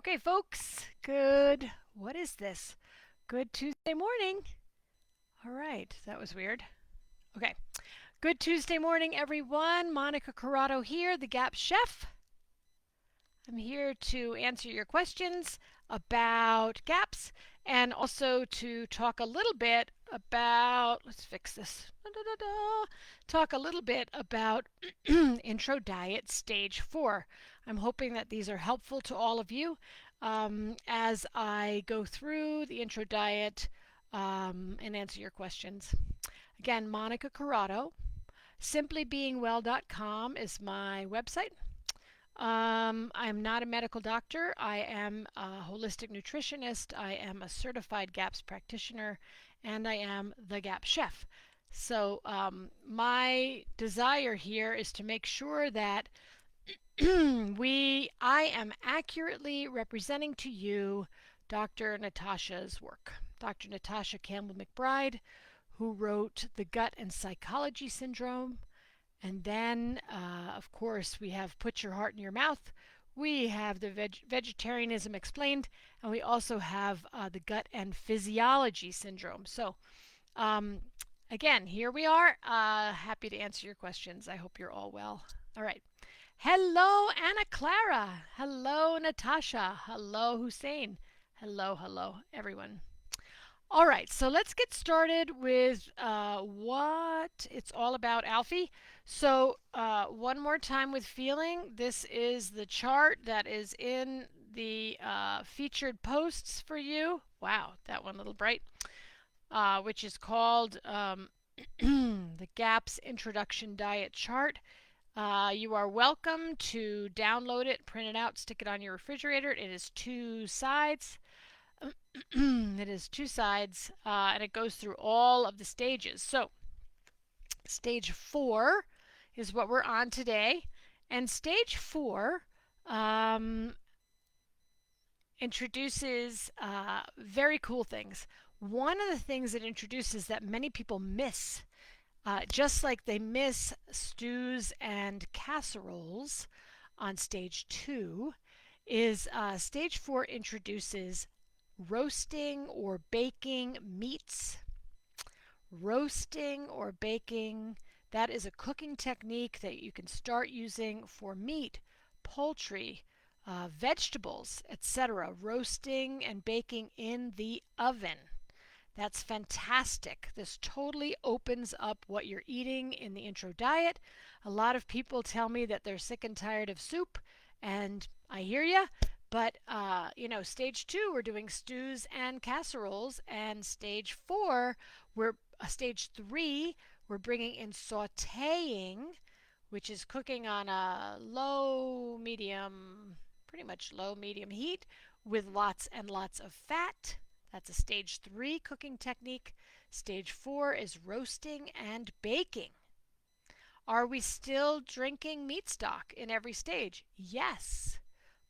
Okay, folks, what is this? Good Tuesday morning. All right, that was weird. Okay, good Tuesday morning, everyone. Monica Corrado here, the Gap Chef. I'm here to answer your questions about gaps and also to talk a little bit about, let's fix this, talk a little bit about intro diet stage 4. I'm hoping that these are helpful to all of you as I go through the intro diet and answer your questions. Again, Monica Corrado. Simplybeingwell.com is my website. I'm not a medical doctor. I am a holistic nutritionist. I am a certified GAPS practitioner, and I am the GAP chef. So my desire here is to make sure that I am accurately representing to you Dr. Natasha's work. Dr. Natasha Campbell-McBride, who wrote The Gut and Psychology Syndrome. And then, of course, we have Put Your Heart in Your Mouth. We have the Vegetarianism Explained. And we also have the Gut and Physiology Syndrome. So, again, here we are. Happy to answer your questions. I hope you're all well. All right. Hello, Anna Clara. Hello, Natasha. Hello, Hussein. Hello, everyone. All right, so let's get started with what it's all about, Alfie. So one more time with feeling. This is the chart that is in the featured posts for you. Wow, that one a little bright. Which is called the GAPS Introduction Diet Chart. You are welcome to download it, print it out, stick it on your refrigerator. It is 2 sides. It is 2 sides, and it goes through all of the stages. So, stage 4 is what we're on today, and stage 4 introduces very cool things. One of the things it introduces that many people miss, just like they miss stews and casseroles on stage 2, is stage 4 introduces roasting or baking meats. Roasting or baking, that is a cooking technique that you can start using for meat, poultry, vegetables, etc. Roasting and baking in the oven. That's fantastic. This totally opens up what you're eating in the intro diet. A lot of people tell me that they're sick and tired of soup, and I hear you. But, stage 2, we're doing stews and casseroles. And stage 3, we're bringing in sauteing, which is cooking on a pretty much low, medium heat with lots and lots of fat. That's a stage 3 cooking technique. Stage 4 is roasting and baking. Are we still drinking meat stock in every stage? Yes.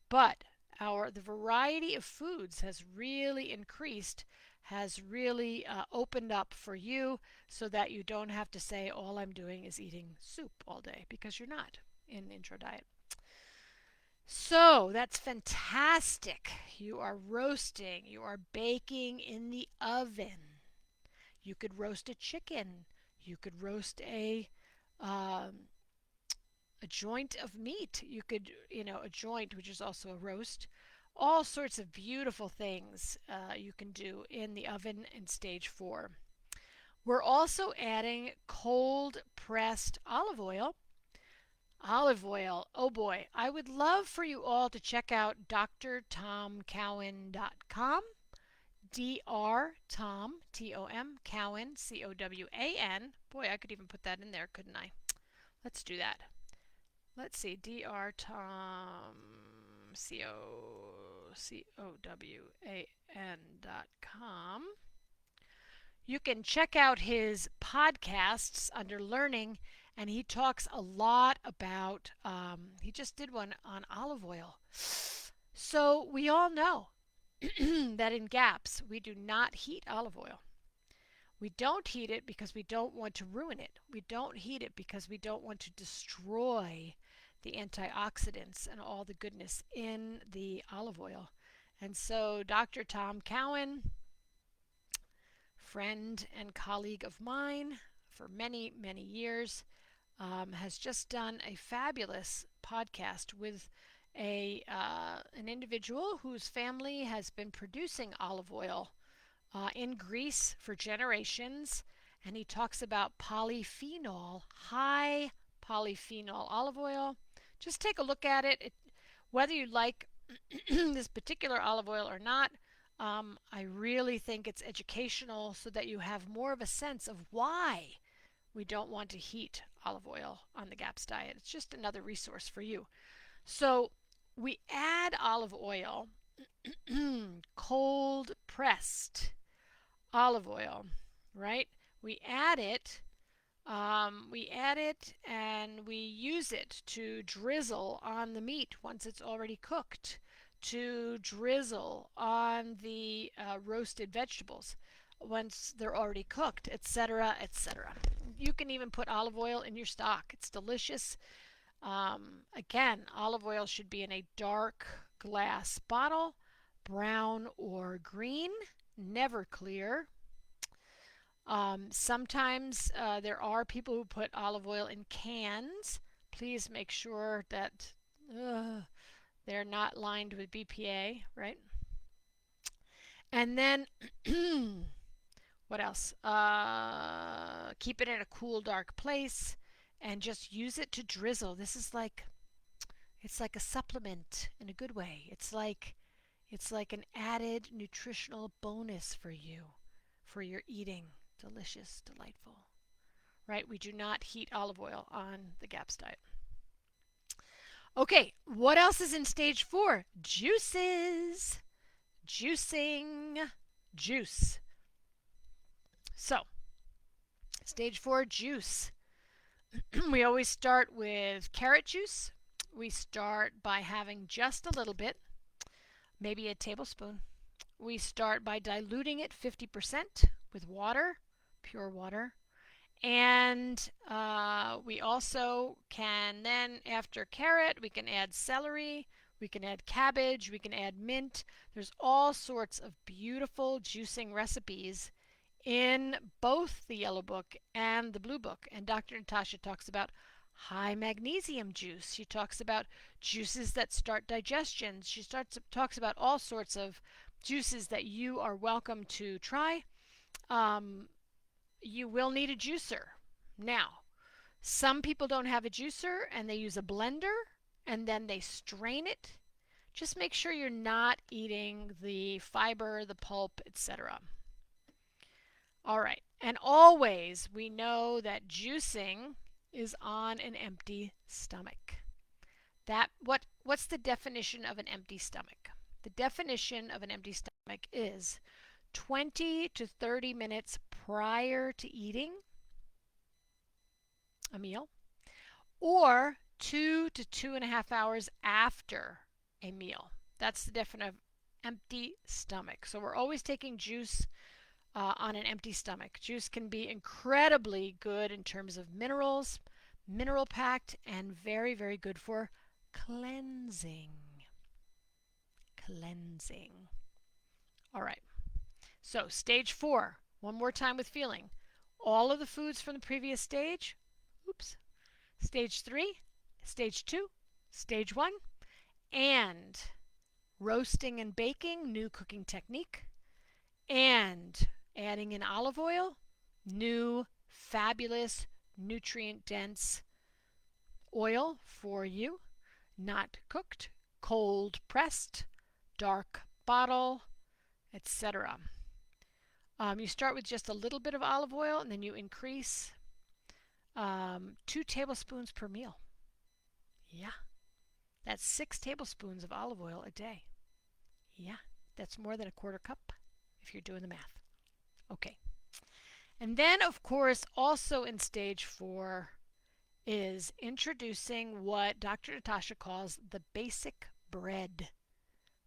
But the variety of foods has really increased, has really opened up for you so that you don't have to say all I'm doing is eating soup all day, because you're not in intro diet. So that's fantastic. You are roasting, you are baking in the oven. You could roast a chicken. You could roast a joint of meat. You could, a joint, which is also a roast. All sorts of beautiful things you can do in the oven in stage 4. We're also adding cold pressed olive oil. Olive oil, oh boy, I would love for you all to check out drtomcowan.com. drtom, T-O-M, Cowan, C-O-W-A-N. Boy, I could even put that in there, couldn't I? Let's do that. Let's see, drtom, C-O-W-A-N.com. You can check out his podcasts under Learning, and he talks a lot about, he just did one on olive oil. So we all know that in GAPS, we do not heat olive oil. We don't heat it because we don't want to ruin it. We don't heat it because we don't want to destroy the antioxidants and all the goodness in the olive oil. And so Dr. Tom Cowan, friend and colleague of mine for many, many years, has just done a fabulous podcast with an individual whose family has been producing olive oil in Greece for generations, and he talks about polyphenol, high polyphenol olive oil. Just take a look at it. Whether you like this particular olive oil or not, I really think it's educational so that you have more of a sense of why we don't want to heat olive oil on the GAPS diet. It's just another resource for you. So we add olive oil, cold pressed olive oil, right? We add it. And we use it to drizzle on the meat once it's already cooked, to drizzle on the roasted vegetables once they're already cooked, etc., etc. You can even put olive oil in your stock. It's delicious. Again, olive oil should be in a dark glass bottle, brown or green, never clear. Sometimes there are people who put olive oil in cans. Please make sure that they're not lined with BPA, right? And then, what else? Keep it in a cool, dark place and just use it to drizzle. It's like a supplement in a good way. It's like an added nutritional bonus for you, for your eating. Delicious, delightful. Right? We do not heat olive oil on the GAPS diet. Okay, what else is in stage 4? Juices. Juicing. Juice. So, stage 4, juice. We always start with carrot juice. We start by having just a little bit, maybe a tablespoon. We start by diluting it 50% with water, pure water. And we also can then, after carrot, we can add celery, we can add cabbage, we can add mint. There's all sorts of beautiful juicing recipes in both the Yellow Book and the Blue Book. And Dr. Natasha talks about high magnesium juice. She talks about juices that start digestion. She talks about all sorts of juices that you are welcome to try. You will need a juicer. Now, some people don't have a juicer and they use a blender and then they strain it. Just make sure you're not eating the fiber, the pulp, etc. All right. And always we know that juicing is on an empty stomach. What's the definition of an empty stomach? The definition of an empty stomach is 20 to 30 minutes prior to eating a meal, or 2 to 2.5 hours after a meal. That's the definition of empty stomach. So we're always taking juice on an empty stomach. Juice can be incredibly good in terms of minerals, mineral packed, and very, very good for cleansing. Cleansing. All right. So stage 4, one more time with feeling. All of the foods from the previous stage. Oops. Stage 3, stage 2, stage 1, and roasting and baking, new cooking technique, and adding in olive oil, new fabulous nutrient-dense oil for you, not cooked, cold pressed, dark bottle, etc. You start with just a little bit of olive oil and then you increase 2 tablespoons per meal. Yeah, that's 6 tablespoons of olive oil a day. Yeah, that's more than a quarter cup if you're doing the math. Okay. And then, of course, also in stage 4 is introducing what Dr. Natasha calls the basic bread,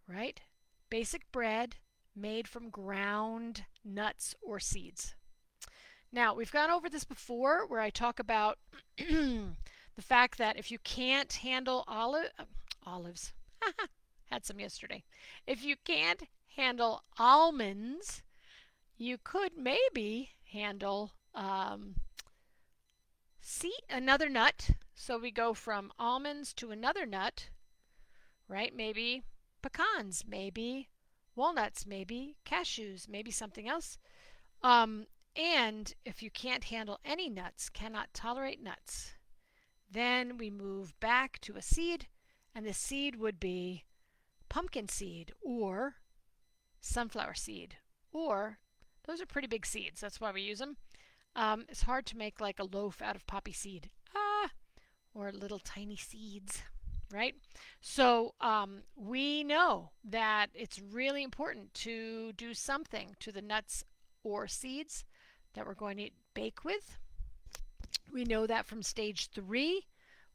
right? Basic bread made from ground nuts or seeds. Now, we've gone over this before where I talk about the fact that if you can't handle olives, Had some yesterday. If you can't handle almonds, you could maybe handle another nut. So we go from almonds to another nut, right? Maybe pecans, maybe walnuts, maybe cashews, maybe something else. Um, and if you can't handle any nuts, cannot tolerate nuts, then we move back to a seed, and the seed would be pumpkin seed or sunflower seed, or those are pretty big seeds. That's why we use them. It's hard to make like a loaf out of poppy seed, or little tiny seeds, right? So we know that it's really important to do something to the nuts or seeds that we're going to bake with. We know that from stage 3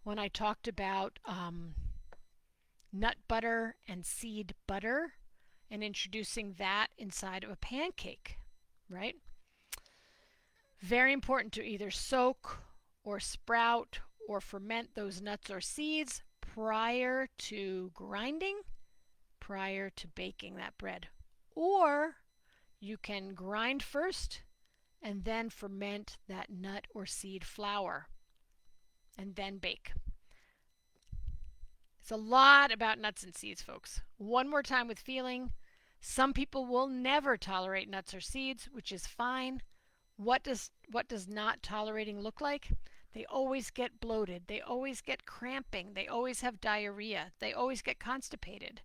when I talked about nut butter and seed butter and introducing that inside of a pancake, right? Very important to either soak or sprout or ferment those nuts or seeds prior to grinding, prior to baking that bread. Or you can grind first and then ferment that nut or seed flour and then bake. It's a lot about nuts and seeds, folks. One more time with feeling. Some people will never tolerate nuts or seeds, which is fine. What does not tolerating look like? They always get bloated. They always get cramping. They always have diarrhea. They always get constipated,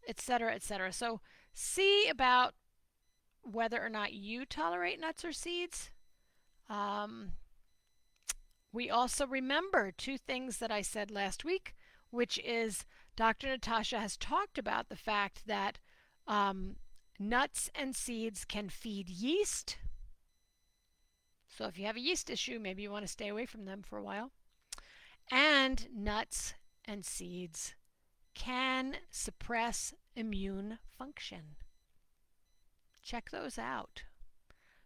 etc., etc. So see about whether or not you tolerate nuts or seeds. We also remember 2 things that I said last week, which is Dr. Natasha has talked about the fact that nuts and seeds can feed yeast. So if you have a yeast issue, maybe you want to stay away from them for a while. And nuts and seeds can suppress immune function. Check those out.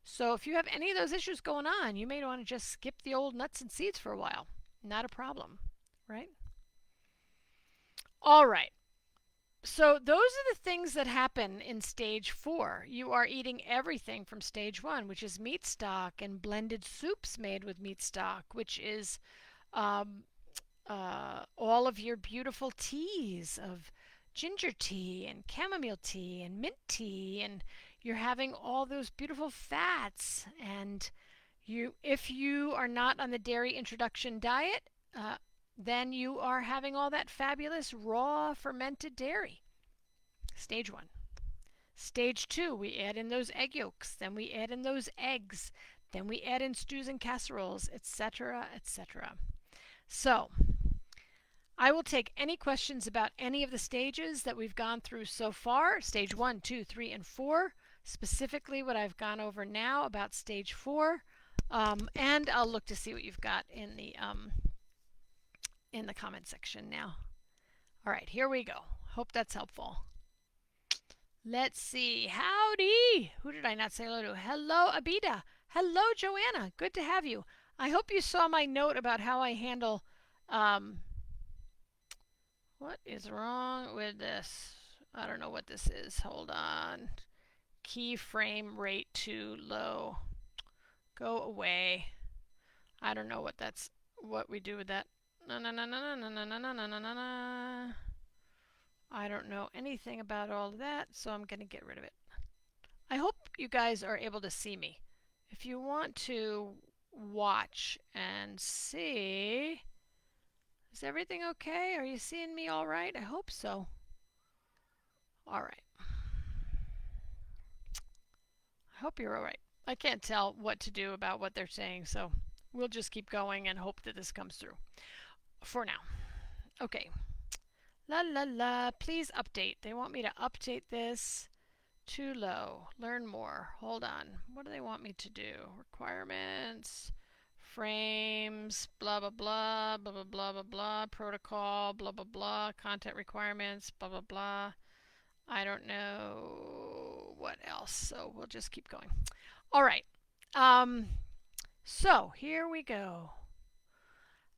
So if you have any of those issues going on, you may want to just skip the old nuts and seeds for a while. Not a problem, right? All right. So those are the things that happen in stage 4. You are eating everything from stage 1, which is meat stock and blended soups made with meat stock, which is all of your beautiful teas of ginger tea and chamomile tea and mint tea, and you're having all those beautiful fats. And if you are not on the dairy introduction diet, then you are having all that fabulous raw fermented dairy. Stage 1. Stage 2, we add in those egg yolks, then we add in those eggs, then we add in stews and casseroles, etc., etc. So I will take any questions about any of the stages that we've gone through so far, stage 1, 2, 3, and 4, specifically what I've gone over now about stage 4, and I'll look to see what you've got in the comment section now. All right, here we go. Hope that's helpful. Let's see. Howdy. Who did I not say hello to? Hello, Abida. Hello, Joanna. Good to have you. I hope you saw my note about how I handle what is wrong with this? I don't know what this is. Hold on. Keyframe rate too low. Go away. I don't know what we do with that. No. I don't know anything about all of that, so I'm going to get rid of it. I hope you guys are able to see me. If you want to watch and see, is everything okay? Are you seeing me all right? I hope so. All right. I hope you're all right. I can't tell what to do about what they're saying, so we'll just keep going and hope that this comes through for now. Okay. La la la. Please update. They want me to update this. Too low. Learn more. Hold on. What do they want me to do? Requirements. Frames. Blah blah blah. Blah blah blah blah blah. Protocol. Blah blah blah. Content requirements. Blah blah blah. I don't know what else. So we'll just keep going. All right. So here we go.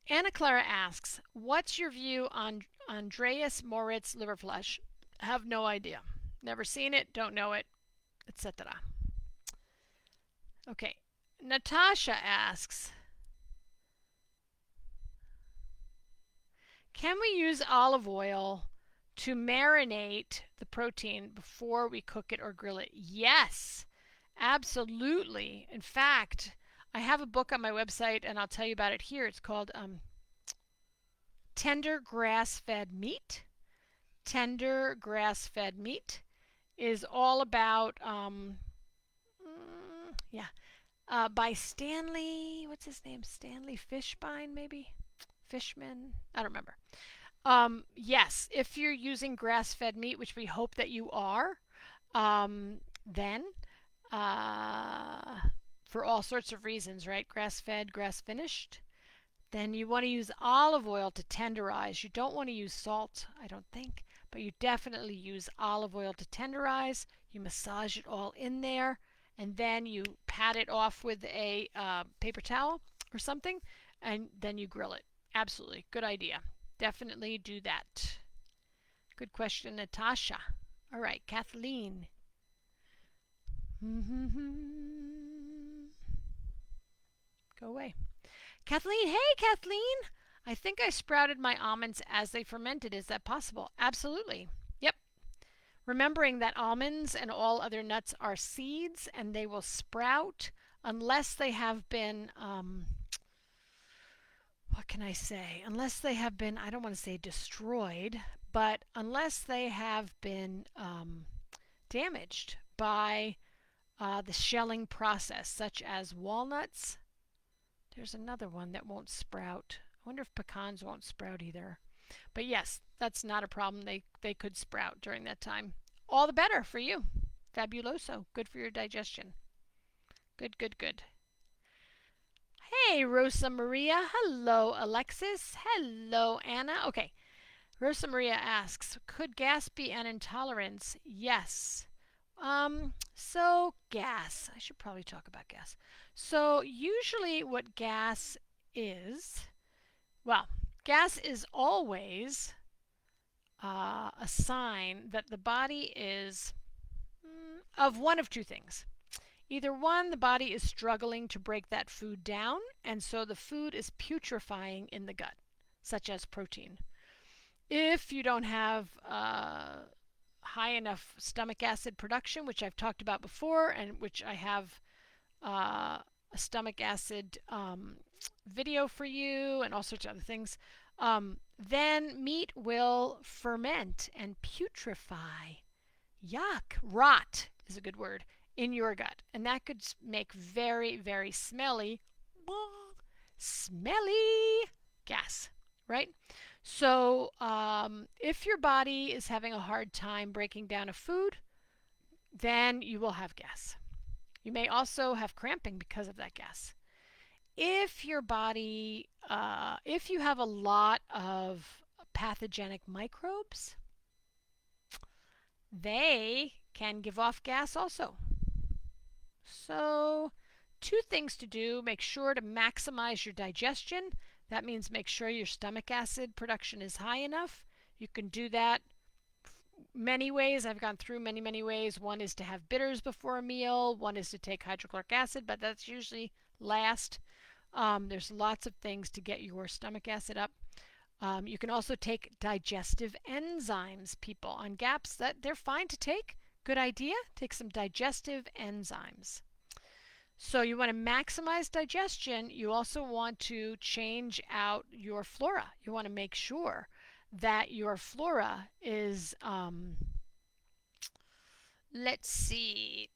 Anna Clara asks, what's your view on Andreas Moritz liver flesh. Have no idea. Never seen it, don't know it, etc. Okay. Natasha asks, can we use olive oil to marinate the protein before we cook it or grill it? Yes, absolutely. In fact, I have a book on my website, and I'll tell you about it here. It's called Tender Grass-Fed Meat. Tender Grass-Fed Meat is all about, by Stanley, what's his name? Stanley Fishbein, maybe? Fishman? I don't remember. Yes, if you're using grass-fed meat, which we hope that you are, then for all sorts of reasons, right? Grass-fed, grass-finished. Then you want to use olive oil to tenderize. You don't want to use salt, I don't think, but you definitely use olive oil to tenderize. You massage it all in there, and then you pat it off with a paper towel or something, and then you grill it. Absolutely. Good idea. Definitely do that. Good question, Natasha. All right, Kathleen. Go away. Kathleen, hey, Kathleen. I think I sprouted my almonds as they fermented. Is that possible? Absolutely. Yep. Remembering that almonds and all other nuts are seeds and they will sprout unless they have been, what can I say? Unless they have been, I don't want to say destroyed, but unless they have been damaged by the shelling process, such as walnuts. There's another one that won't sprout. I wonder if pecans won't sprout either. But yes, that's not a problem. They could sprout during that time. All the better for you. Fabuloso. Good for your digestion. Good, good, good. Hey, Rosa Maria. Hello, Alexis. Hello, Anna. Okay. Rosa Maria asks, could gas be an intolerance? Yes. So gas. I should probably talk about gas. So usually what gas is, well, gas is always a sign that the body is of one of two things. Either one, the body is struggling to break that food down, and so the food is putrefying in the gut, such as protein. If you don't have high enough stomach acid production, which I've talked about before, and which I have a stomach acid video for you and all sorts of other things, then meat will ferment and putrefy. Yuck. Rot is a good word in your gut. And that could make very, very smelly gas, right? So if your body is having a hard time breaking down a food, then you will have gas. You may also have cramping because of that gas. If your body, if you have a lot of pathogenic microbes, they can give off gas also. So, two things to do. Make sure to maximize your digestion. That means make sure your stomach acid production is high enough. You can do that many ways. I've gone through many, many ways. One is to have bitters before a meal. One is to take hydrochloric acid, but that's usually last. There's lots of things to get your stomach acid up. You can also take digestive enzymes, people, on GAPS. They're fine to take. Good idea. Take some digestive enzymes. So you want to maximize digestion. You also want to change out your flora. You want to make sure that your flora is, let's see,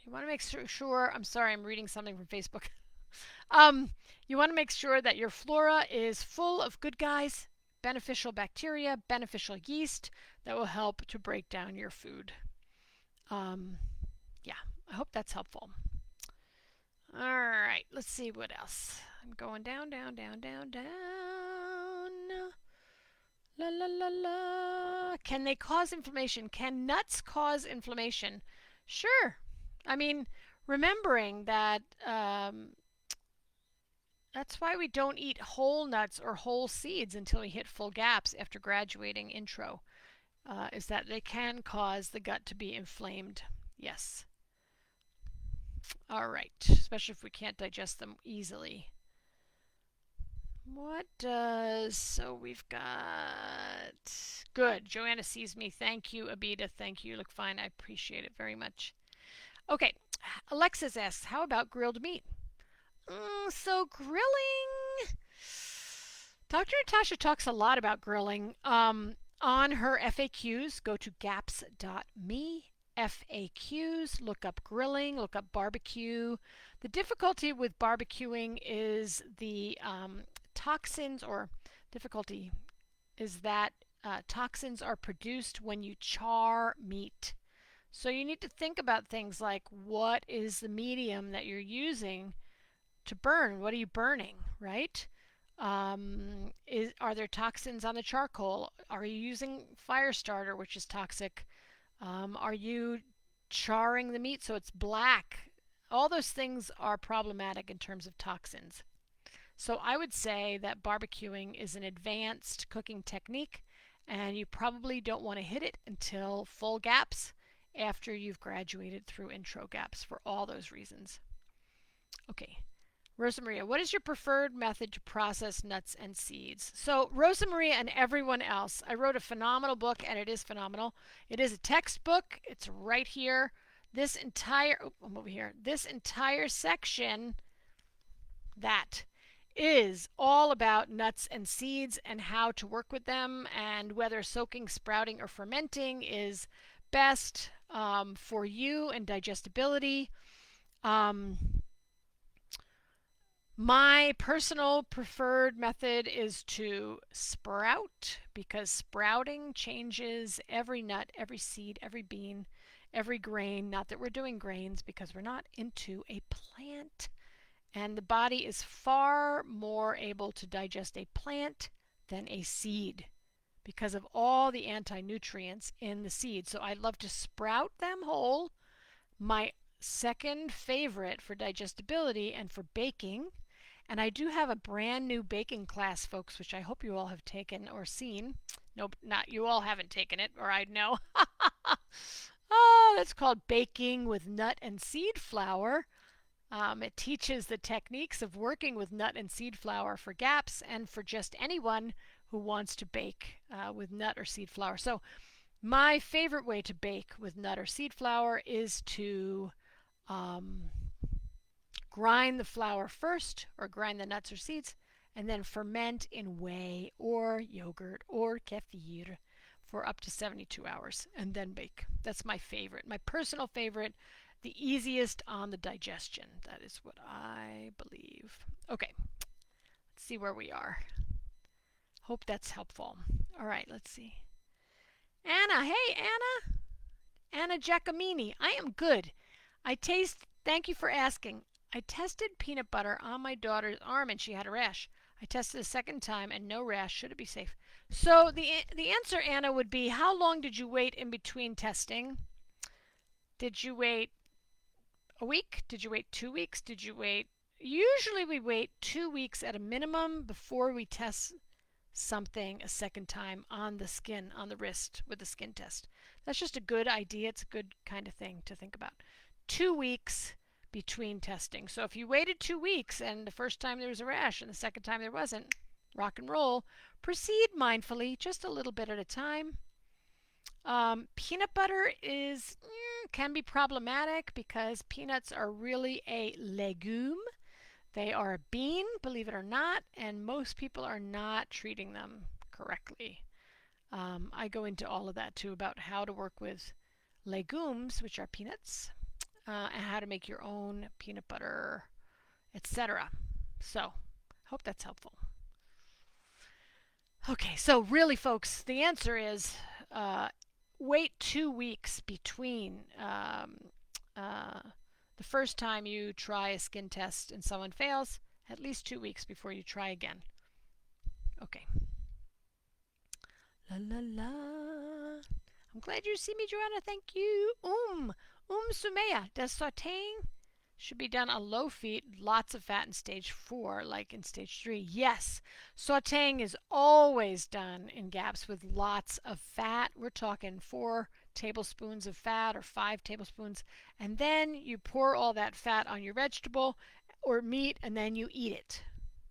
you want to make sure, I'm sorry, I'm reading something from Facebook. You want to make sure that your flora is full of good guys, beneficial bacteria, beneficial yeast that will help to break down your food. Yeah, I hope that's helpful. All right, let's see what else. I'm going down, down, down, down, down. La, la, la, la. Can they cause inflammation? Can nuts cause inflammation? Sure. I mean, remembering that That's why we don't eat whole nuts or whole seeds until we hit full gaps after graduating intro, is that they can cause the gut to be inflamed. Yes. All right. Especially if we can't digest them easily. So we've got. Good. Joanna sees me. Thank you, Abida. Thank you. You look fine. I appreciate it very much. Okay. Alexis asks, how about grilled meat? So grilling. Dr. Natasha talks a lot about grilling. On her FAQs, go to gaps.me. FAQs, look up grilling, look up barbecue. The difficulty with barbecuing is the toxins, or difficulty is that toxins are produced when you char meat. So you need to think about things like, what is the medium that you're using to burn? What are you burning, right? Are there toxins on the charcoal? Are you using fire starter, which is toxic? Are you charring the meat so it's black? All those things are problematic in terms of toxins. So I would say that barbecuing is an advanced cooking technique, and you probably don't want to hit it until full gaps after you've graduated through intro gaps for all those reasons. Okay, Rosa Maria, what is your preferred method to process nuts and seeds? So, Rosa Maria and everyone else, I wrote a phenomenal book, and it is phenomenal. It is a textbook. It's right here. I'm over here. This entire section, that is all about nuts and seeds and how to work with them, and whether soaking, sprouting, or fermenting is best for you and digestibility. My personal preferred method is to sprout, because sprouting changes every nut, every seed, every bean, every grain. Not that we're doing grains, because we're not into a plant. And the body is far more able to digest a plant than a seed because of all the anti-nutrients in the seed. So I love to sprout them whole. My second favorite for digestibility and for baking, and I do have a brand new baking class, folks, which I hope you all have taken or seen. Nope, not you all haven't taken it, or I'd know. Oh, that's called Baking with Nut and Seed Flour. It teaches the techniques of working with nut and seed flour for gaps and for just anyone who wants to bake with nut or seed flour. So my favorite way to bake with nut or seed flour is to grind the flour first, or grind the nuts or seeds, and then ferment in whey or yogurt or kefir for up to 72 hours and then bake. That's my favorite, my personal favorite, the easiest on the digestion. That is what I believe. Okay, let's see where we are. Hope that's helpful. All right, let's see. Anna, hey Anna. Anna Giacomini, I am good. Thank you for asking. I tested peanut butter on my daughter's arm and she had a rash. I tested a second time and no rash. Should it be safe? So the answer, Anna, would be, how long did you wait in between testing? Did you wait a week? Did you wait 2 weeks? Did you wait? Usually we wait 2 weeks at a minimum before we test something a second time on the skin, on the wrist, with the skin test. That's just a good idea. It's a good kind of thing to think about. 2 weeks between testing. So if you waited 2 weeks and the first time there was a rash and the second time there wasn't, rock and roll. Proceed mindfully, just a little bit at a time. Peanut butter can be problematic because peanuts are really a legume. They are a bean, believe it or not, and most people are not treating them correctly. I go into all of that too, about how to work with legumes, which are peanuts, and how to make your own peanut butter, etc. So, hope that's helpful. Okay, so really, folks, the answer is wait 2 weeks between the first time you try a skin test and someone fails, at least 2 weeks before you try again. Okay. La la la. I'm glad you see me, Joanna. Thank you. Sumeya, does sauteing Should be done on low heat, lots of fat in stage 4, like in stage 3. Yes, sauteing is always done in gaps with lots of fat. We're talking 4 tablespoons of fat or 5 tablespoons. And then you pour all that fat on your vegetable or meat and then you eat it,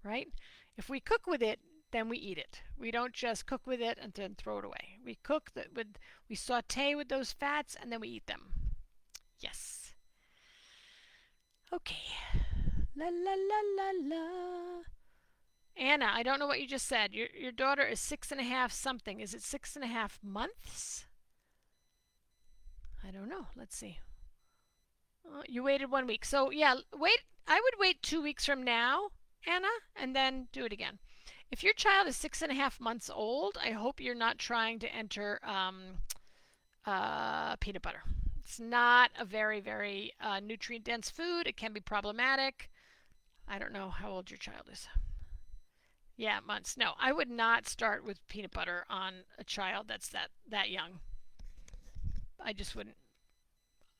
right? If we cook with it, then we eat it. We don't just cook with it and then throw it away. We saute with those fats and then we eat them. Yes. Okay. La la la la la. Anna, I don't know what you just said. Your daughter is 6.5 something. Is it 6.5 months? I don't know. Let's see. You waited 1 week. So yeah, wait. I would wait 2 weeks from now, Anna, and then do it again. If your child is 6.5 months old, I hope you're not trying to enter peanut butter. It's not a very, very nutrient-dense food. It can be problematic. I don't know how old your child is. Yeah, months. No, I would not start with peanut butter on a child that's that young. I just wouldn't.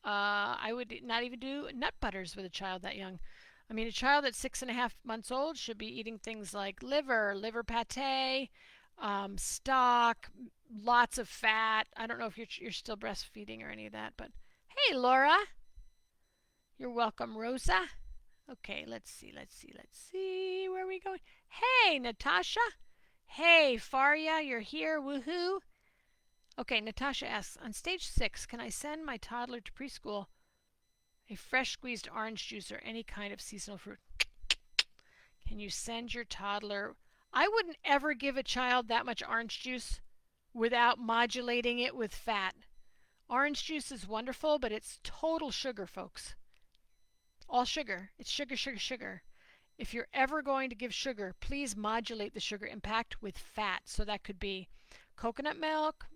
I would not even do nut butters with a child that young. I mean, a child that's 6.5 months old should be eating things like liver pate, stock, lots of fat. I don't know if you're still breastfeeding or any of that, but hey, Laura. You're welcome, Rosa. Okay, let's see. Where are we going? Hey, Natasha. Hey, Faria, you're here. Woohoo. Okay, Natasha asks, on stage 6, can I send my toddler to preschool a fresh squeezed orange juice or any kind of seasonal fruit? Can you send your toddler? I wouldn't ever give a child that much orange juice without modulating it with fat. Orange juice is wonderful, but it's total sugar, folks. All sugar. It's sugar, sugar, sugar. If you're ever going to give sugar, please modulate the sugar impact with fat. So that could be coconut milk,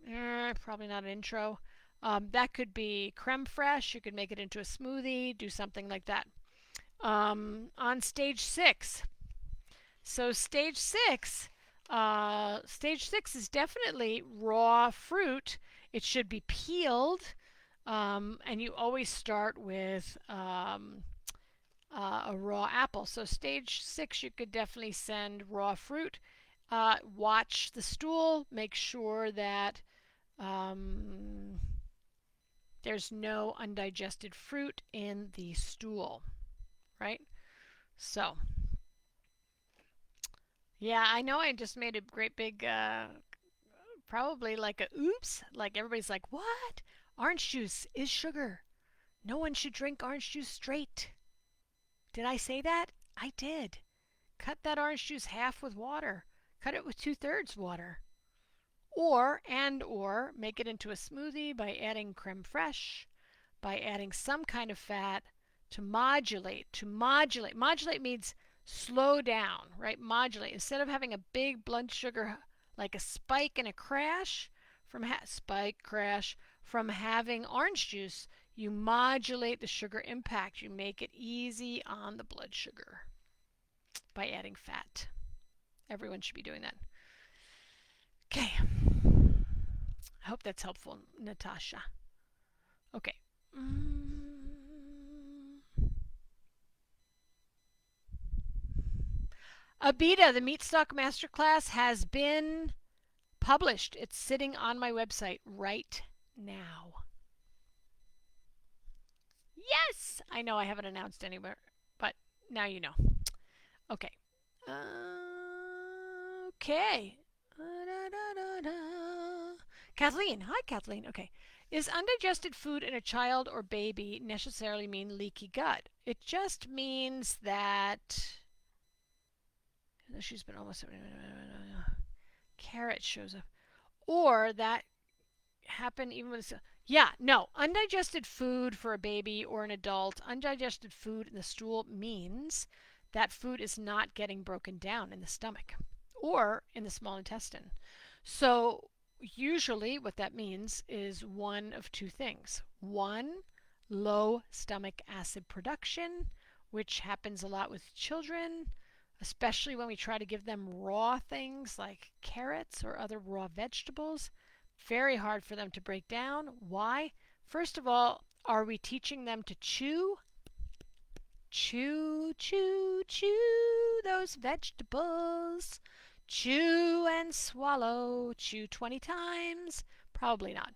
probably not an intro. That could be creme fraiche. You could make it into a smoothie, do something like that. On stage 6. So stage 6 is definitely raw fruit. It should be peeled, and you always start with a raw apple. So stage 6, you could definitely send raw fruit. Watch the stool. Make sure that there's no undigested fruit in the stool, right? So, yeah, I know I just made a great big, probably like a oops. Like everybody's like, what? Orange juice is sugar. No one should drink orange juice straight. Did I say that? I did. Cut that orange juice half with water. Cut it with 2/3 water. Or make it into a smoothie by adding creme fraiche, by adding some kind of fat to modulate. Modulate means slow down, right? Modulate. Instead of having a big blood sugar, like a spike and a crash, from having orange juice, you modulate the sugar impact. You make it easy on the blood sugar by adding fat. Everyone should be doing that. Okay. I hope that's helpful, Natasha. Okay. Abida, the Meat Stock Masterclass has been published. It's sitting on my website right now. Yes! I know I haven't announced anywhere, but now you know. Okay. Okay. Kathleen. Hi, Kathleen. Okay. Is undigested food in a child or baby necessarily mean leaky gut? It just means that she's been almost carrot shows up. Or that happened even with no, undigested food for a baby or an adult, undigested food in the stool means that food is not getting broken down in the stomach or in the small intestine. So usually what that means is one of two things. One, low stomach acid production, which happens a lot with children, especially when we try to give them raw things like carrots or other raw vegetables. Very hard for them to break down. Why? First of all, are we teaching them to chew? Chew, chew, chew those vegetables. Chew and swallow. Chew 20 times. Probably not.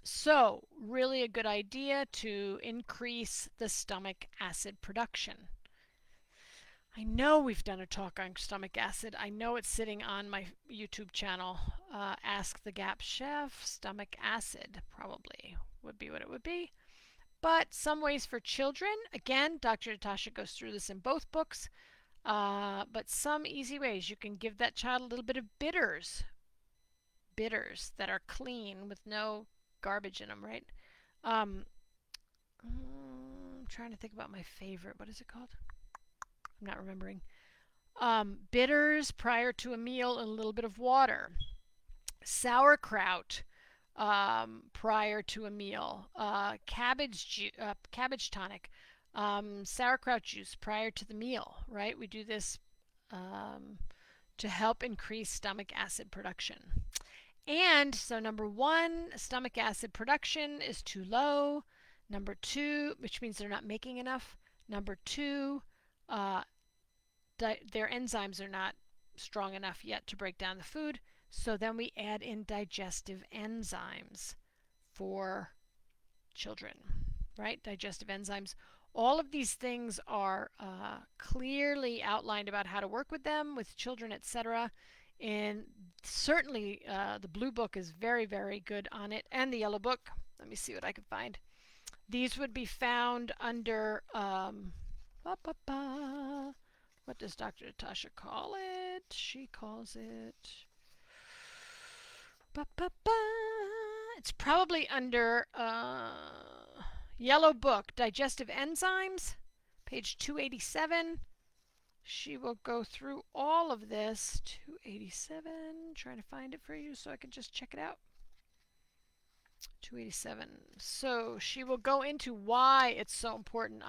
So, really a good idea to increase the stomach acid production. I know we've done a talk on stomach acid. I know it's sitting on my YouTube channel. Ask the Gap Chef. Stomach acid probably would be what it would be. But some ways for children. Again, Dr. Natasha goes through this in both books. But some easy ways. You can give that child a little bit of bitters. Bitters that are clean with no garbage in them, right? I'm trying to think about my favorite. What is it called? I'm not remembering. Bitters prior to a meal and a little bit of water. Sauerkraut prior to a meal. Cabbage tonic. Sauerkraut juice prior to the meal, right? We do this to help increase stomach acid production. And so number one, stomach acid production is too low. Number two, which means they're not making enough. Number two, their enzymes are not strong enough yet to break down the food. So then we add in digestive enzymes for children, right? Digestive enzymes. All of these things are clearly outlined about how to work with them, with children, etc. And certainly the blue book is very, very good on it, and the yellow book. Let me see what I can find. These would be found under, what does Dr. Natasha call it? She calls it, it's probably under yellow book, digestive enzymes, page 287. She will go through all of this. 287, trying to find it for you so I can just check it out. 287. So she will go into why it's so important.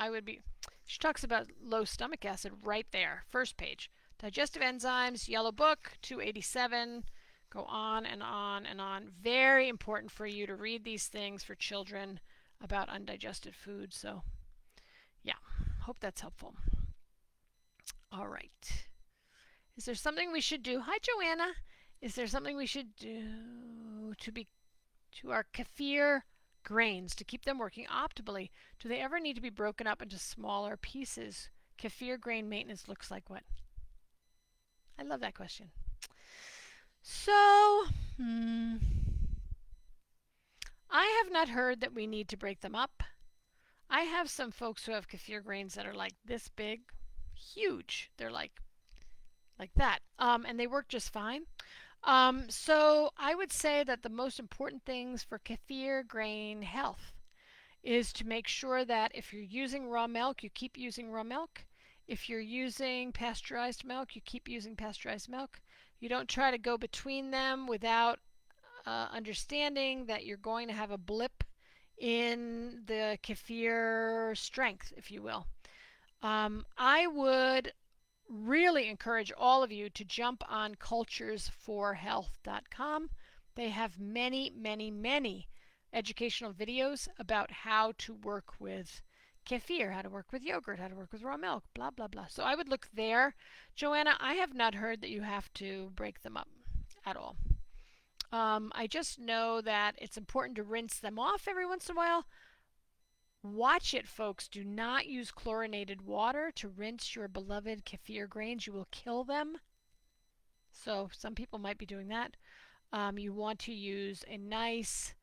She talks about low stomach acid right there, first page. Digestive enzymes, yellow book, 287. Go on and on and on. Very important for you to read these things for children about undigested food. So, yeah, hope that's helpful. All right. Is there something we should do? Hi, Joanna. Is there something we should do to our kefir grains to keep them working optimally? Do they ever need to be broken up into smaller pieces? Kefir grain maintenance looks like what? I love that question. So, I have not heard that we need to break them up. I have some folks who have kefir grains that are like this big, huge. They're like that, and they work just fine. So I would say that the most important things for kefir grain health is to make sure that if you're using raw milk, you keep using raw milk. If you're using pasteurized milk, you keep using pasteurized milk. You don't try to go between them without understanding that you're going to have a blip in the kefir strength, if you will. I would really encourage all of you to jump on culturesforhealth.com. They have many, many, many educational videos about how to work with kefir, how to work with yogurt, how to work with raw milk, blah, blah, blah. So I would look there. Joanna, I have not heard that you have to break them up at all. I just know that it's important to rinse them off every once in a while. Watch it, folks. Do not use chlorinated water to rinse your beloved kefir grains. You will kill them. So some people might be doing that. You want to use a nice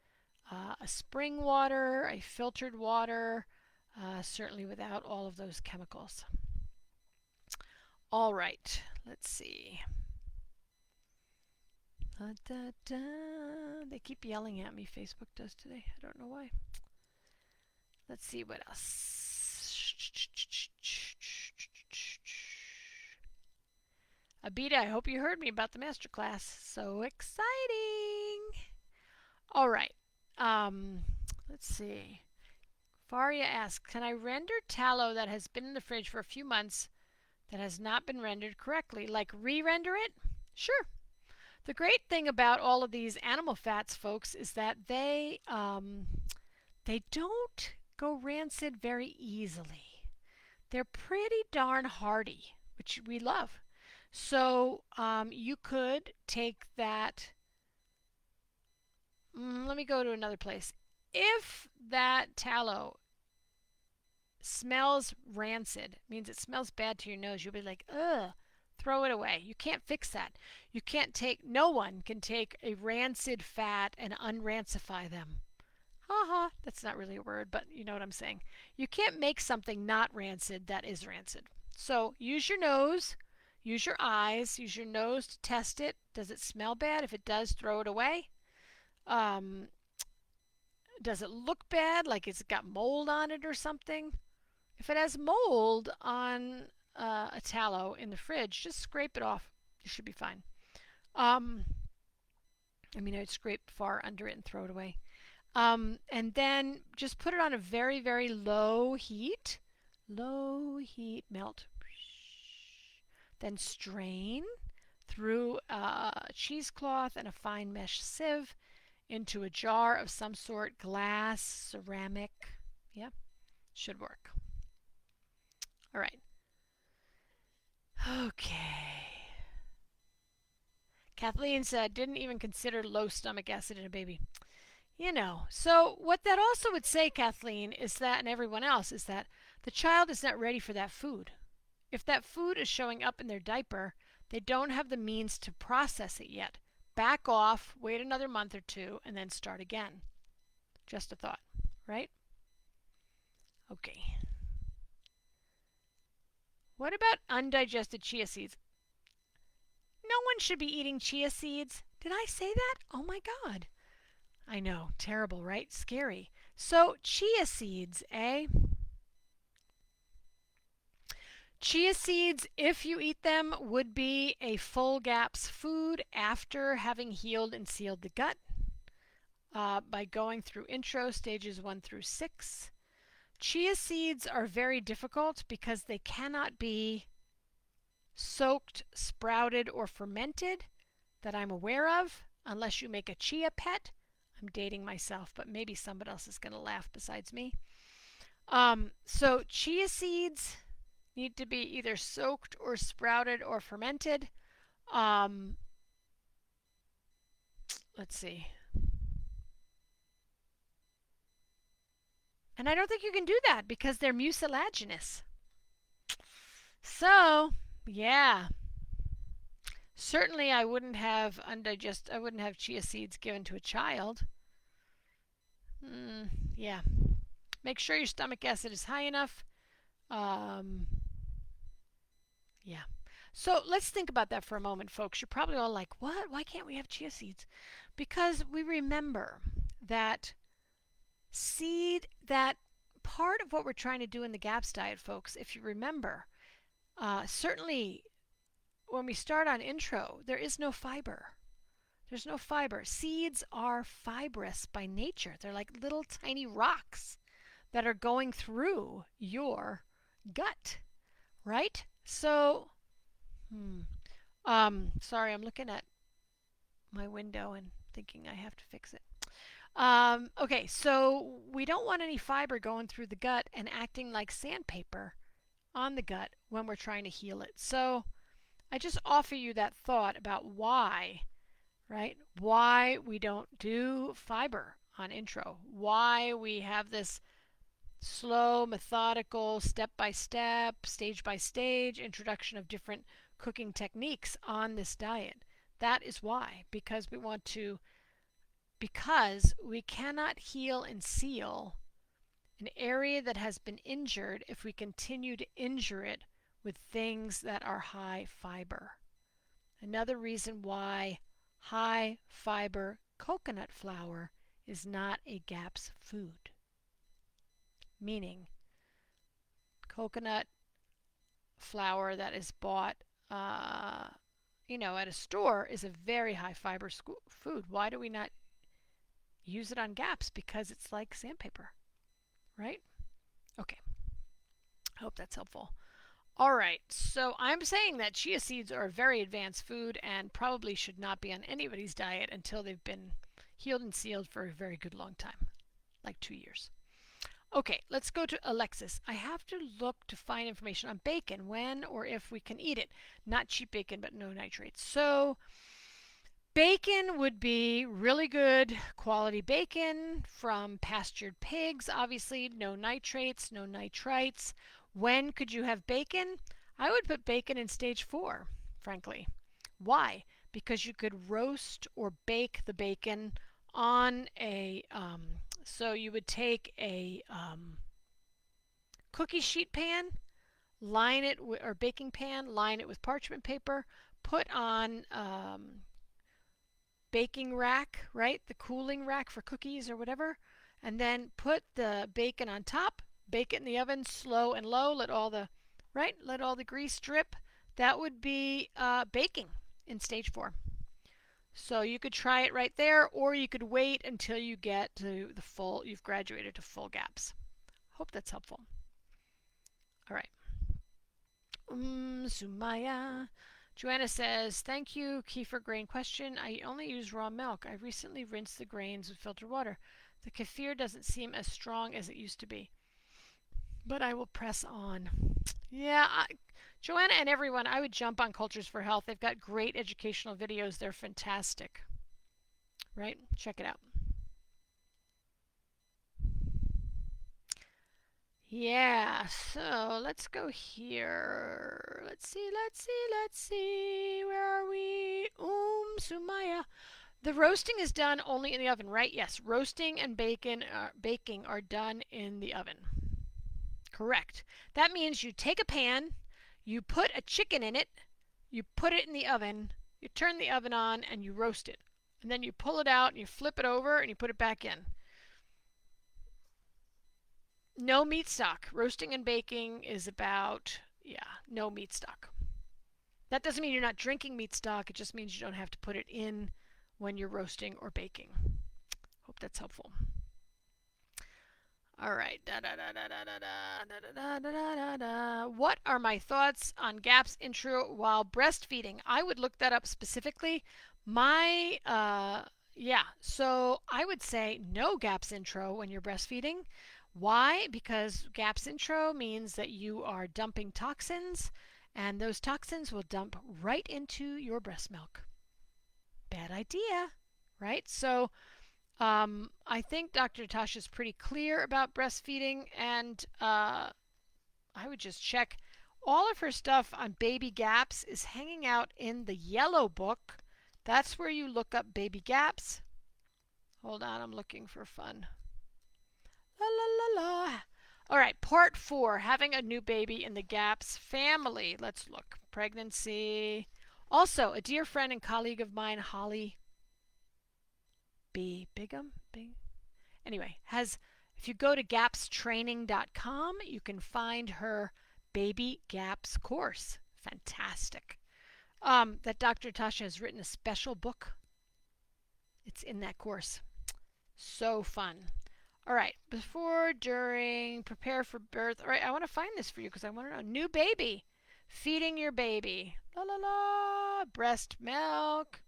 a spring water, a filtered water, certainly without all of those chemicals. All right, let's see. They keep yelling at me. Facebook does today. I don't know why. Let's see what else. Abida, I hope you heard me about the masterclass. So exciting. All right. Let's see. Faria asks, can I render tallow that has been in the fridge for a few months that has not been rendered correctly? Like re-render it? Sure. The great thing about all of these animal fats, folks, is that they don't go rancid very easily. They're pretty darn hardy, which we love. So you could take that. Let me go to another place. If that tallow smells rancid, means it smells bad to your nose, you'll be like, ugh, throw it away. You can't fix that. You can't take, no one can take a rancid fat and unrancify them. Haha, that's not really a word, but you know what I'm saying. You can't make something not rancid that is rancid. So use your nose, use your eyes, use your nose to test it. Does it smell bad? If it does, throw it away. Um, does it look bad, like it's got mold on it or something? If it has mold on a tallow in the fridge, just scrape it off. You should be fine. Um, I'd scrape far under it and throw it away. And then just put it on a very, very low heat. Low heat, melt. Then strain through a cheesecloth and a fine mesh sieve into a jar of some sort, glass, ceramic. Yeah, should work. All right. Okay. Kathleen said, didn't even consider low stomach acid in a baby. So what that also would say, Kathleen, is that, and everyone else, is that the child is not ready for that food. If that food is showing up in their diaper, they don't have the means to process it yet. Back off, wait another month or two, and then start again. Just a thought, right? Okay. What about undigested chia seeds? No one should be eating chia seeds. Did I say that? Oh my God. I know, terrible, right? Scary. So, chia seeds, eh? Chia seeds, if you eat them, would be a full GAPS food after having healed and sealed the gut by going through intro stages 1 through 6. Chia seeds are very difficult because they cannot be soaked, sprouted, or fermented that I'm aware of, unless you make a chia pet. I'm dating myself, but maybe somebody else is going to laugh besides me. So chia seeds need to be either soaked or sprouted or fermented. Let's see. And I don't think you can do that because they're mucilaginous. So, yeah. Certainly I wouldn't have chia seeds given to a child. Yeah. Make sure your stomach acid is high enough. Yeah. So let's think about that for a moment, folks. You're probably all like, what? Why can't we have chia seeds? Because we remember that that part of what we're trying to do in the GAPS diet, folks, if you remember, certainly when we start on intro, there is no fiber. There's no fiber. Seeds are fibrous by nature. They're like little tiny rocks that are going through your gut, right? So, sorry, I'm looking at my window and thinking I have to fix it. Okay, so we don't want any fiber going through the gut and acting like sandpaper on the gut when we're trying to heal it. So I just offer you that thought about why, right? Why we don't do fiber on intro. Why we have this slow, methodical, step-by-step, stage-by-stage introduction of different cooking techniques on this diet. That is why, because we cannot heal and seal an area that has been injured if we continue to injure it with things that are high fiber. Another reason why high fiber coconut flour is not a GAPS food. Meaning, coconut flour that is bought at a store is a very high fiber food. Why do we not use it on GAPS? Because it's like sandpaper, right? Okay. I hope that's helpful. All right, so I'm saying that chia seeds are a very advanced food and probably should not be on anybody's diet until they've been healed and sealed for a very good long time, like 2 years. Okay, let's go to Alexis. I have to look to find information on bacon, when or if we can eat it. Not cheap bacon, but no nitrates. So bacon would be really good quality bacon from pastured pigs, obviously, no nitrates, no nitrites. When could you have bacon? I would put bacon in stage 4, frankly. Why? Because you could roast or bake the bacon on so you would take a cookie sheet pan, line it or baking pan, line it with parchment paper, put on baking rack, right? The cooling rack for cookies or whatever, and then put the bacon on top, bake it in the oven slow and low, let all the grease drip. That would be baking in stage 4. So you could try it right there, or you could wait until you get to you've graduated to full gaps. Hope that's helpful. All right. Sumaya. Joanna says, thank you, kefir grain question. I only use raw milk. I recently rinsed the grains with filtered water. The kefir doesn't seem as strong as it used to be, but I will press on. Yeah, Joanna and everyone, I would jump on Cultures for Health. They've got great educational videos. They're fantastic. Right? Check it out. Yeah, so let's go here. Let's see. Where are we? Sumaya. The roasting is done only in the oven, right? Yes, roasting and baking are done in the oven. Correct. That means you take a pan, you put a chicken in it, you put it in the oven, you turn the oven on, and you roast it. And then you pull it out and you flip it over and you put it back in. No meat stock. Roasting and baking is about, no meat stock. That doesn't mean you're not drinking meat stock. It just means you don't have to put it in when you're roasting or baking. Hope that's helpful. All right. What are my thoughts on GAPS intro while breastfeeding? I would look that up specifically. So I would say no GAPS intro when you're breastfeeding. Why? Because GAPS intro means that you are dumping toxins, and those toxins will dump right into your breast milk. Bad idea, right? So I think Dr. Natasha is pretty clear about breastfeeding, and I would just check. All of her stuff on baby gaps is hanging out in the yellow book. That's where you look up baby gaps. Hold on, I'm looking for fun. La la la la. All right, part 4, having a new baby in the GAPS family. Let's look. Pregnancy. Also, a dear friend and colleague of mine, Holly B. Bigham. Anyway, if you go to gapstraining.com, you can find her baby GAPS course. Fantastic. That Dr. Tasha has written a special book. It's in that course. So fun. All right, before, during, prepare for birth. All right, I want to find this for you because I want to know. New baby, feeding your baby. La la la, breast milk.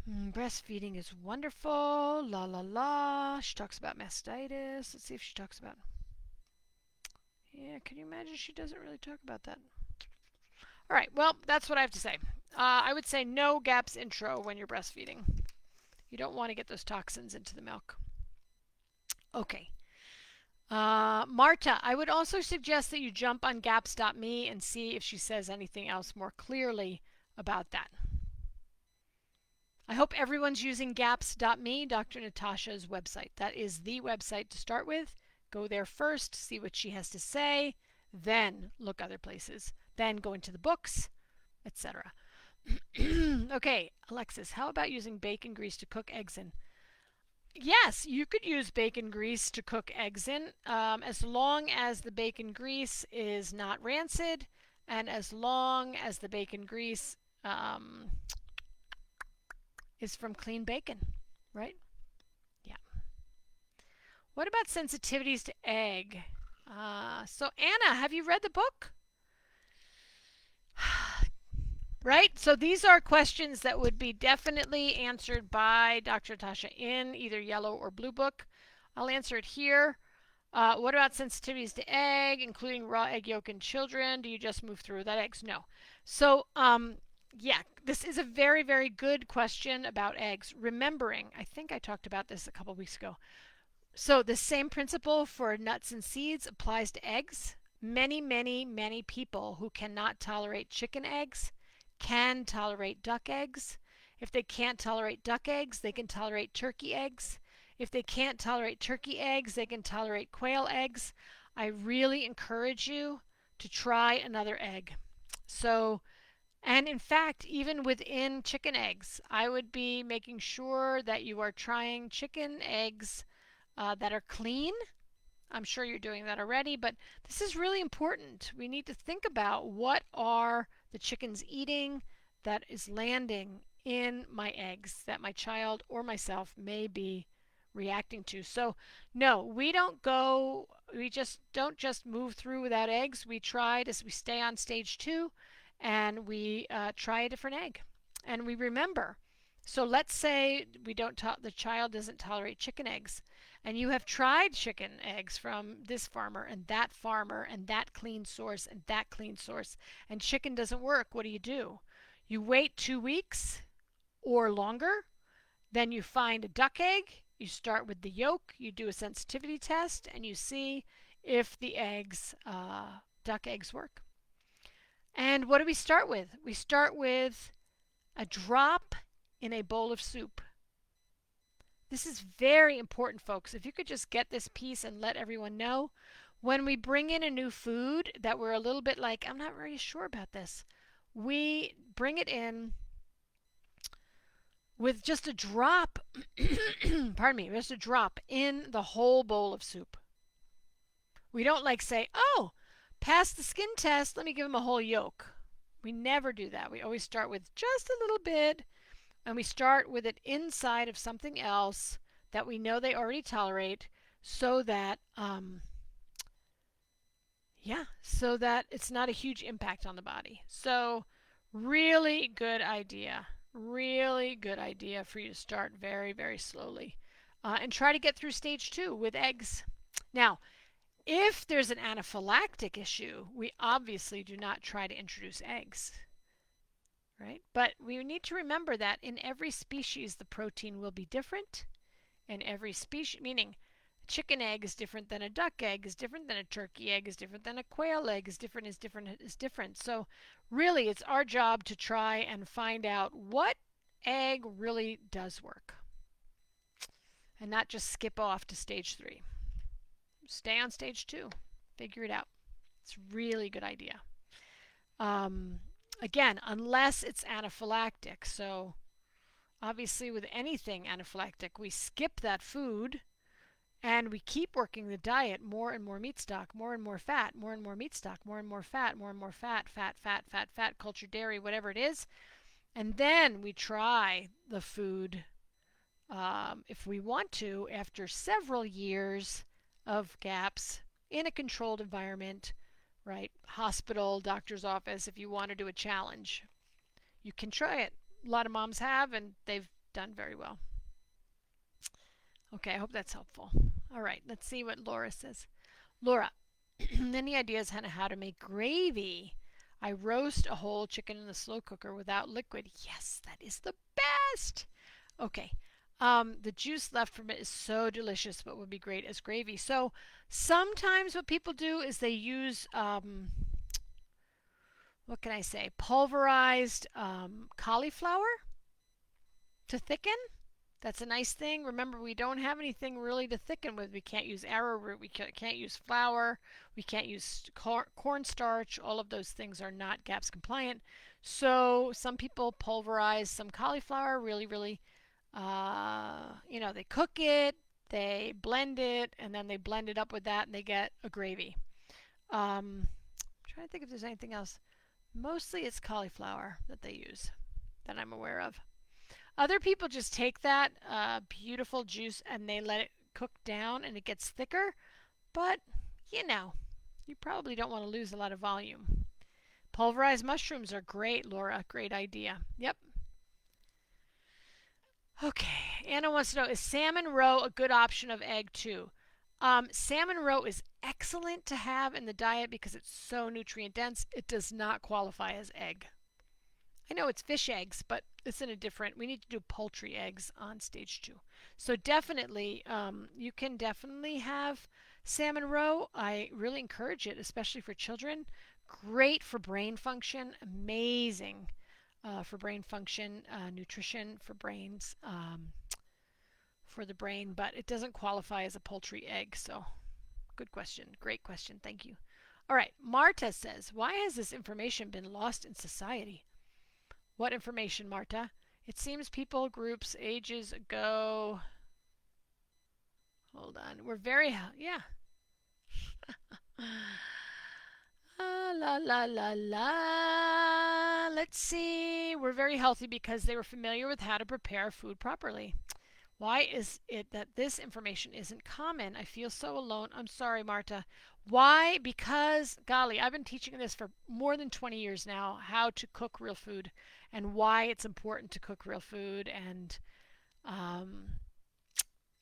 Breastfeeding is wonderful. La la la. She talks about mastitis. Let's see if she talks about. Yeah, can you imagine she doesn't really talk about that? All right, well, that's what I have to say. I would say no GAPS intro when you're breastfeeding. You don't want to get those toxins into the milk. Okay. Marta, I would also suggest that you jump on gaps.me and see if she says anything else more clearly about that. I hope everyone's using gaps.me, Dr. Natasha's website. That is the website to start with. Go there first, see what she has to say, then look other places. Then go into the books, etc. Okay, Alexis, how about using bacon grease to cook eggs in? Yes, you could use bacon grease to cook eggs in, as long as the bacon grease is not rancid, and as long as the bacon grease is from clean bacon, right? Yeah. What about sensitivities to egg? So Anna, have you read the book? Right? So these are questions that would be definitely answered by Dr. Natasha in either yellow or blue book. I'll answer it here. What about sensitivities to egg, including raw egg yolk in children? Do you just move through without eggs? No. So, yeah, this is a very, very good question about eggs. Remembering, I think I talked about this a couple weeks ago. So, the same principle for nuts and seeds applies to eggs. Many, many, many people who cannot tolerate chicken eggs can tolerate duck eggs. If they can't tolerate duck eggs, they can tolerate turkey eggs. If they can't tolerate turkey eggs, they can tolerate quail eggs. I really encourage you to try another egg. So, and in fact, even within chicken eggs, I would be making sure that you are trying chicken eggs that are clean. I'm sure you're doing that already, but this is really important. We need to think about what are the chickens eating that is landing in my eggs that my child or myself may be reacting to. So, no, we just don't just move through without eggs. We stay on stage 2 and we try a different egg. And we remember. So let's say the child doesn't tolerate chicken eggs, and you have tried chicken eggs from this farmer and that clean source and that clean source, and chicken doesn't work. What do? You wait 2 weeks or longer, then you find a duck egg, you start with the yolk, you do a sensitivity test, and you see if the duck eggs work. And what do we start with? We start with a drop in a bowl of soup. This is very important, folks. If you could just get this piece and let everyone know, when we bring in a new food that we're a little bit like, I'm not very sure about this, we bring it in with just a drop, pardon me, just a drop in the whole bowl of soup. We don't like say, oh, pass the skin test, let me give them a whole yolk. We never do that. We always start with just a little bit, and we start with it inside of something else that we know they already tolerate, so that so that it's not a huge impact on the body. So really good idea. Really good idea for you to start very, very slowly. And try to get through stage 2 with eggs. Now, if there's an anaphylactic issue, we obviously do not try to introduce eggs. Right? But we need to remember that in every species the protein will be different. In every species, meaning a chicken egg is different than a duck egg, is different than a turkey egg, is different than a quail egg, is different. So really it's our job to try and find out what egg really does work. And not just skip off to stage 3. Stay on stage 2. Figure it out. It's a really good idea. Again, unless it's anaphylactic. So obviously with anything anaphylactic, we skip that food and we keep working the diet, more and more meat stock, more and more fat, more and more meat stock, more and more fat, more and more fat, cultured dairy, whatever it is. And then we try the food, if we want to, after several years of gaps in a controlled environment, right? Hospital, doctor's office, if you want to do a challenge. You can try it. A lot of moms have, and they've done very well. Okay, I hope that's helpful. All right, let's see what Laura says. Laura, any ideas on how to make gravy? I roast a whole chicken in the slow cooker without liquid. Yes, that is the best. Okay, the juice left from it is so delicious, but would be great as gravy. So sometimes what people do is they use, what can I say, pulverized cauliflower to thicken. That's a nice thing. Remember, we don't have anything really to thicken with. We can't use arrowroot. We can't use flour. We can't use cornstarch. All of those things are not GAPS compliant. So some people pulverize some cauliflower really, really, they cook it, they blend it, and then they blend it up with that, and they get a gravy. I'm trying to think if there's anything else. Mostly it's cauliflower that they use that I'm aware of. Other people just take that beautiful juice and they let it cook down and it gets thicker. But, you probably don't want to lose a lot of volume. Pulverized mushrooms are great, Laura. Great idea. Yep. Okay. Anna wants to know, is salmon roe a good option of egg too? Salmon roe is excellent to have in the diet because it's so nutrient dense. It does not qualify as egg. I know it's fish eggs, but it's in a different. We need to do poultry eggs on stage 2. So definitely, you can definitely have salmon roe. I really encourage it, especially for children. Great for brain function. Amazing for brain function, nutrition for brains, for the brain, but it doesn't qualify as a poultry egg. So good question. Great question. Thank you. All right. Marta says, why has this information been lost in society? What information, Marta? It seems people groups ages ago. Hold on. We're very, yeah. La la la la. Let's see. We're very healthy because they were familiar with how to prepare food properly. Why is it that this information isn't common? I feel so alone. I'm sorry, Marta. Why? Because, golly, I've been teaching this for more than 20 years now, how to cook real food and why it's important to cook real food. And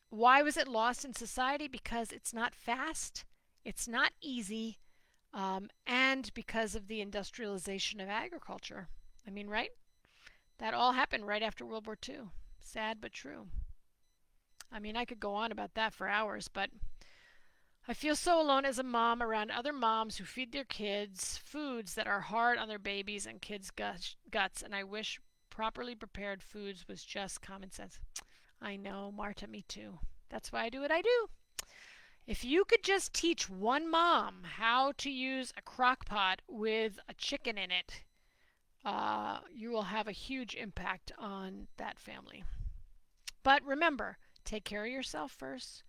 why was it lost in society? Because it's not fast, it's not easy, and because of the industrialization of agriculture. I mean, right? That all happened right after World War II. Sad but true. I mean, I could go on about that for hours, but I feel so alone as a mom around other moms who feed their kids foods that are hard on their babies and kids' guts, and I wish properly prepared foods was just common sense. I know, Marta, me too. That's why I do what I do. If you could just teach one mom how to use a crock pot with a chicken in it, you will have a huge impact on that family. But remember, take care of yourself first.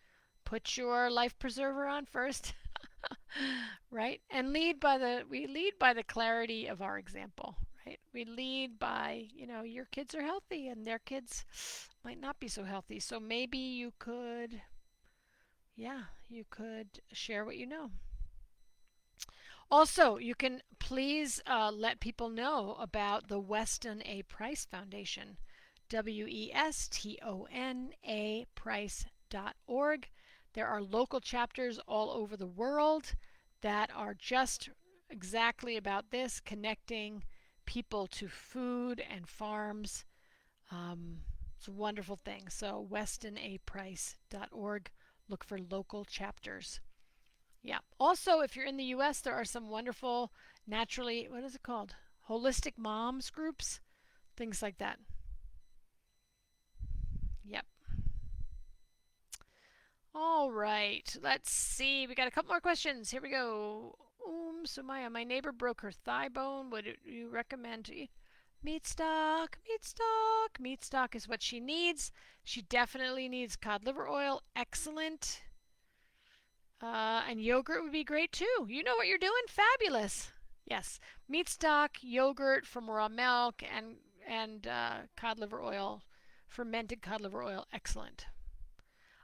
Put your life preserver on first, right? And we lead by the clarity of our example, right? We lead by, your kids are healthy and their kids might not be so healthy. So maybe you could share what you know. Also, you can please let people know about the Weston A. Price Foundation, WESTONA Price.org. There are local chapters all over the world that are just exactly about this, connecting people to food and farms. It's a wonderful thing. So westonaprice.org. Look for local chapters. Yeah. Also, if you're in the U.S., there are some wonderful naturally, what is it called? Holistic moms groups, things like that. Yep. All right. Let's see. We got a couple more questions. Here we go. Sumaya, my neighbor broke her thigh bone. Would you recommend to eat meat stock? Meat stock. Meat stock is what she needs. She definitely needs cod liver oil. Excellent. And yogurt would be great too. You know what you're doing? Fabulous. Yes. Meat stock, yogurt from raw milk, and cod liver oil, fermented cod liver oil. Excellent.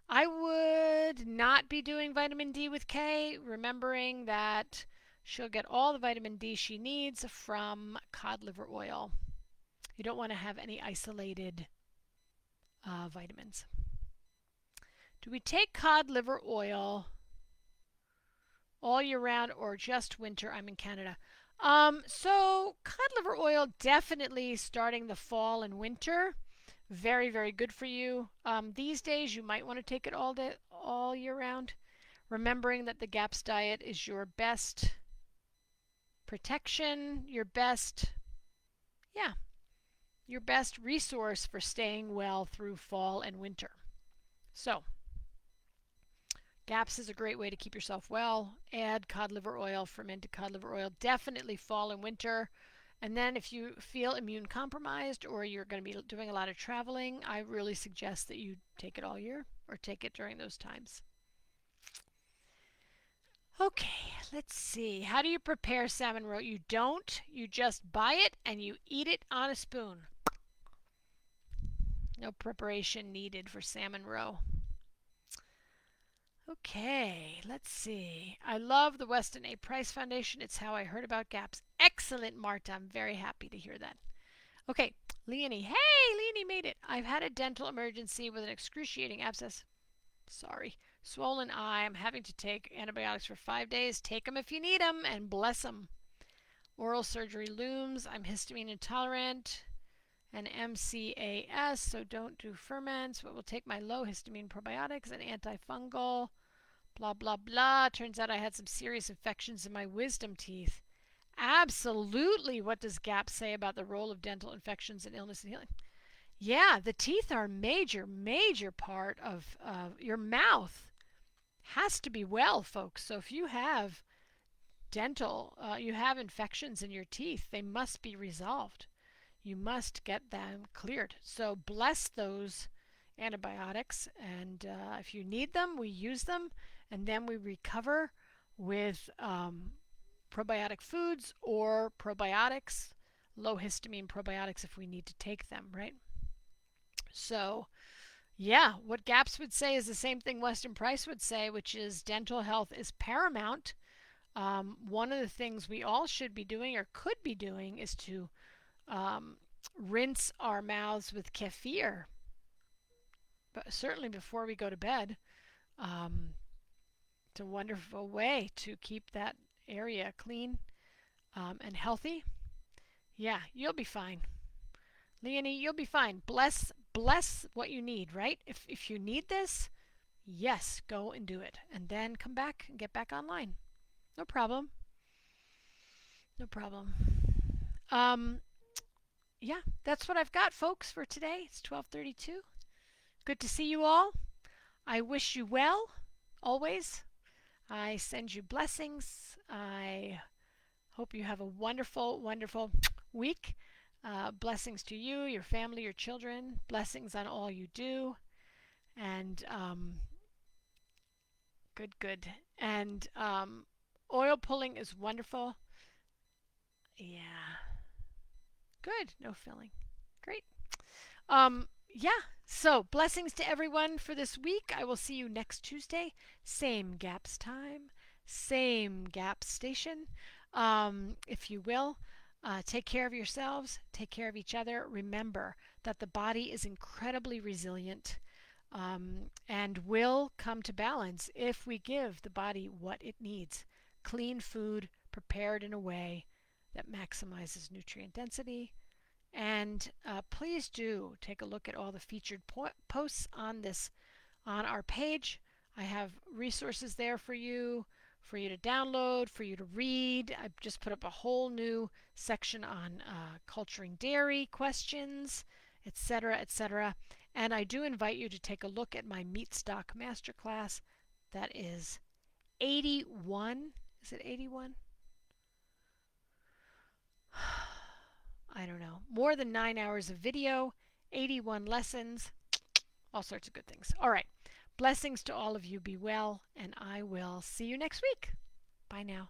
I would not be doing vitamin D with Kay, remembering that she'll get all the vitamin D she needs from cod liver oil. You don't want to have any isolated vitamins. Do we take cod liver oil all year round or just winter? I'm in Canada. So cod liver oil definitely starting the fall and winter. Very, very good for you. These days, you might want to take it all year round, remembering that the GAPS diet is your best protection, your best resource for staying well through fall and winter. So, GAPS is a great way to keep yourself well. Add cod liver oil, fermented cod liver oil, definitely fall and winter. And then if you feel immune compromised or you're going to be doing a lot of traveling, I really suggest that you take it all year or take it during those times. Okay, let's see. How do you prepare salmon roe? You don't. You just buy it and you eat it on a spoon. No preparation needed for salmon roe. Okay, let's see. I love the Weston A. Price Foundation. It's how I heard about GAPS. Excellent, Marta. I'm very happy to hear that. Okay, Leonie. Hey, Leonie made it. I've had a dental emergency with an excruciating abscess. Sorry. Swollen eye. I'm having to take antibiotics for 5 days. Take them if you need them, and bless them. Oral surgery looms. I'm histamine intolerant and MCAS, so don't do ferments, but will take my low histamine probiotics and antifungal. Blah, blah, blah. Turns out I had some serious infections in my wisdom teeth. Absolutely. What does GAP say about the role of dental infections in illness and healing? Yeah, the teeth are a major, major part of your mouth. Has to be well, folks. So if you have you have infections in your teeth, they must be resolved. You must get them cleared. So bless those antibiotics, and if you need them, we use them, and then we recover with probiotic foods or probiotics, low histamine probiotics if we need to take them, right? So, yeah, what GAPS would say is the same thing Weston Price would say, which is dental health is paramount. One of the things we all should be doing or could be doing is to rinse our mouths with kefir, but certainly before we go to bed. It's a wonderful way to keep that area clean and healthy. Yeah, you'll be fine. Leonie, you'll be fine. Bless what you need, right? If you need this, yes, go and do it. And then come back and get back online. No problem. No problem. Yeah, that's what I've got, folks, for today. It's 12:32. Good to see you all. I wish you well, always. I send you blessings. I hope you have a wonderful, wonderful week. Blessings to you, your family, your children. Blessings on all you do. And good. And oil pulling is wonderful. Yeah. Good. No filling. Great. Yeah. So blessings to everyone for this week. I will see you next Tuesday. Same GAPS time, same GAPS station. If you will, take care of yourselves, take care of each other. Remember that the body is incredibly resilient and will come to balance if we give the body what it needs. Clean food prepared in a way that maximizes nutrient density. And please do take a look at all the featured posts on our page. I have resources there for you to download, for you to read. I've just put up a whole new section on culturing dairy questions, etc., etc. And I do invite you to take a look at my meat stock masterclass. That is 81. Is it 81? I don't know. More than 9 hours of video, 81 lessons, all sorts of good things. All right. Blessings to all of you. Be well, and I will see you next week. Bye now.